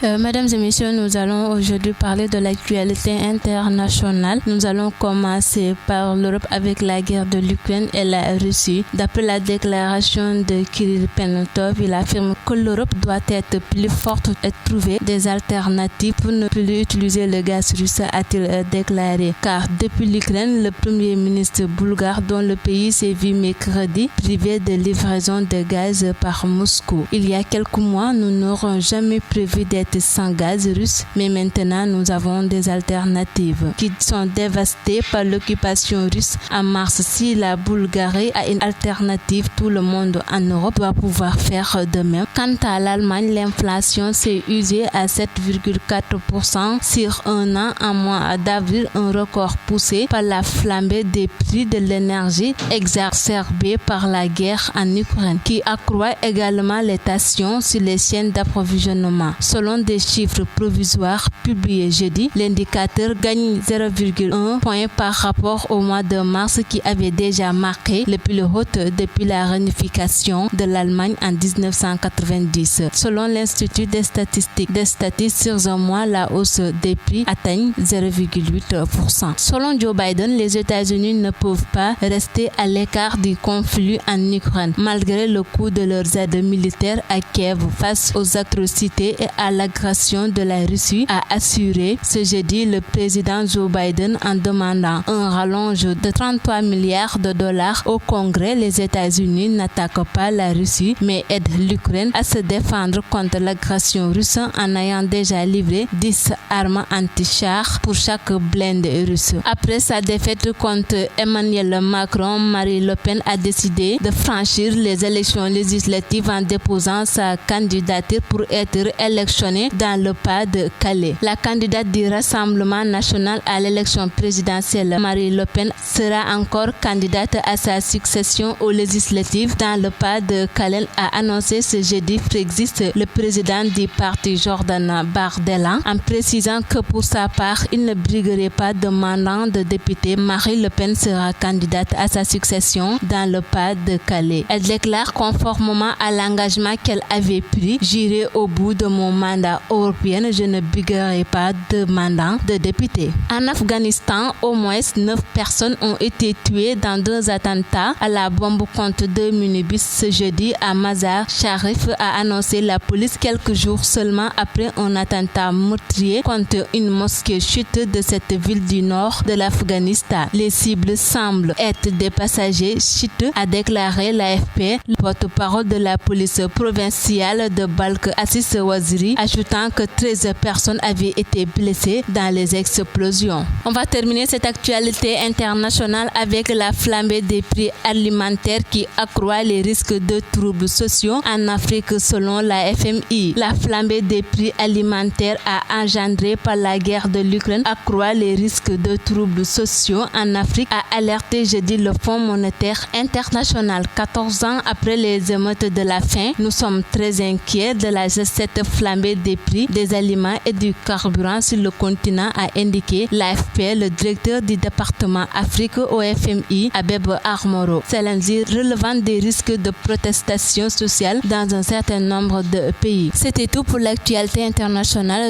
Mesdames et messieurs, nous allons aujourd'hui parler de l'actualité internationale. Nous allons commencer par l'Europe avec la guerre de l'Ukraine et la Russie. D'après la déclaration de Kirill Penotov, il affirme que l'Europe doit être plus forte et trouver des alternatives pour ne plus utiliser le gaz russe, a-t-il déclaré. Car depuis l'Ukraine, le premier ministre bulgare dont le pays s'est vu mercredi privé de livraison de gaz par Moscou. Il y a quelques mois, nous n'aurons jamais prévu d'être sans gaz russe, mais maintenant nous avons des alternatives qui sont dévastées par l'occupation russe en mars. Si la Bulgarie a une alternative, tout le monde en Europe doit pouvoir faire de même. Quant à l'Allemagne, l'inflation s'est usée à 7,4% sur un an en mois d'avril, un record poussé par la flambée des prix de l'énergie exacerbée par la guerre en Ukraine, qui accroît également les tensions sur les chaînes d'approvisionnement. Selon des chiffres provisoires publiés jeudi, l'indicateur gagne 0,1 point par rapport au mois de mars qui avait déjà marqué le plus haut depuis la réunification de l'Allemagne en 1990. Selon l'Institut des statistiques sur un mois, la hausse des prix atteigne 0,8%. Selon Joe Biden, les États-Unis ne peuvent pas rester à l'écart du conflit en Ukraine, malgré le coût de leurs aides militaires à Kiev face aux atrocités et à l'agression de la Russie, a assuré ce jeudi le président Joe Biden en demandant un rallonge de 33 milliards de dollars au Congrès. Les États-Unis n'attaquent pas la Russie, mais aident l'Ukraine à se défendre contre l'agression russe en ayant déjà livré 10 armes anti-chars pour chaque blindé russe. Après sa défaite contre Emmanuel Macron, Marine Le Pen a décidé de franchir les élections législatives en déposant sa candidature pour être électionnée dans le Pas-de-Calais. La candidate du Rassemblement national à l'élection présidentielle, Marine Le Pen, sera encore candidate à sa succession aux législatives dans le Pas-de-Calais, a annoncé ce jeudi Frexit, le président du parti Jordan Bardella, en précisant que pour sa part, il ne briguerait pas de mandat de député. Marine Le Pen sera candidate à sa succession dans le Pas-de-Calais. Elle déclare conformément à l'engagement qu'elle avait pris: j'irai au bout de mon mandat européen, je ne briguerai pas de mandat de député. En Afghanistan, au moins 9 personnes ont été tuées dans 2 attentats à la bombe contre 2 minibus ce jeudi à Mazar-Sharif, a annoncé la police quelques jours seulement après un attentat meurtrier contre une mosquée chiite de cette ville du nord de l'Afghanistan. Les cibles semblent être des passagers chiites, a déclaré l'AFP, le porte-parole de la police provinciale de Balkh, Assis Waziri, ajoutant que 13 personnes avaient été blessées dans les explosions. On va terminer cette actualité internationale avec la flambée des prix alimentaires qui accroît les risques de troubles sociaux en Afrique selon la FMI. La flambée des prix alimentaires engendrée par la guerre de l'Ukraine accroît les risques de troubles sociaux en Afrique, a alerté jeudi le Fonds monétaire international. 14 ans après les émeutes de la faim, nous sommes très inquiets de cette flambée des prix des aliments et du carburant sur le continent, a indiqué l'AFP, le directeur du département Afrique au FMI, Abeb Armoro. Celle-ci relevant des risques de protestation sociale dans un certain nombre de pays. C'était tout pour l'actualité internationale